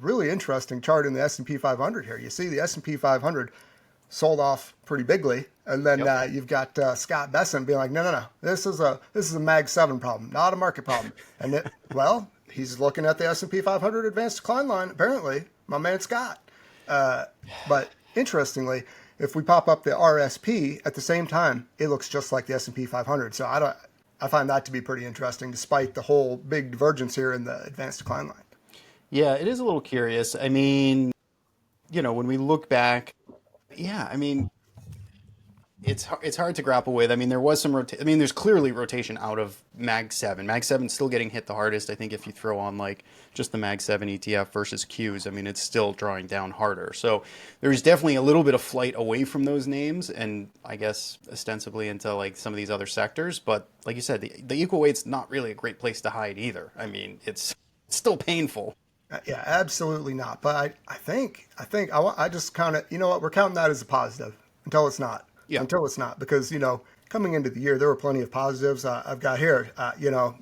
really interesting chart in the S&P 500 here. You see the S&P 500 sold off pretty bigly, and then you've got Scott Besson being like, no, this is a Mag 7 problem, not a market problem. And he's looking at the S&P 500 advanced decline line. Apparently, my man Scott. But interestingly, if we pop up the RSP at the same time, it looks just like the S&P 500. So I find that to be pretty interesting, despite the whole big divergence here in the advanced decline line. Yeah, it is a little curious. I mean, when we look back, yeah, I mean, it's hard to grapple with. I mean, there was some there's clearly rotation out of Mag 7. Mag 7 still getting hit the hardest. I think if you throw on like just the Mag 7 ETF versus Qs, I mean, it's still drawing down harder. So there's definitely a little bit of flight away from those names, and I guess ostensibly into like some of these other sectors. But like you said, the equal weight's not really a great place to hide either. I mean, it's still painful. Yeah, absolutely not. But I just count it. You know what? We're counting that as a positive until it's not. Yeah. Until it's not, because coming into the year there were plenty of positives. I've got here.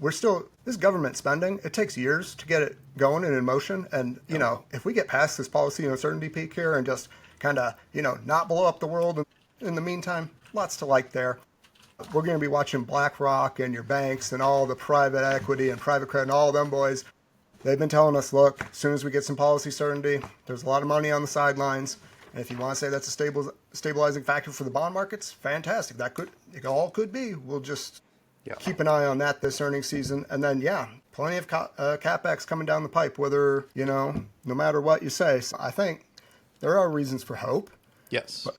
We're still this government spending. It takes years to get it going and in motion. And if we get past this policy uncertainty peak here and just kind of not blow up the world in the meantime, lots to like there. We're going to be watching BlackRock and your banks and all the private equity and private credit and all them boys. They've been telling us, look, as soon as we get some policy certainty, there's a lot of money on the sidelines. And if you want to say that's a stabilizing factor for the bond markets, fantastic. It all could be. We'll just keep an eye on that this earnings season. And then, plenty of Capex coming down the pipe, whether, no matter what you say. So I think there are reasons for hope. Yes.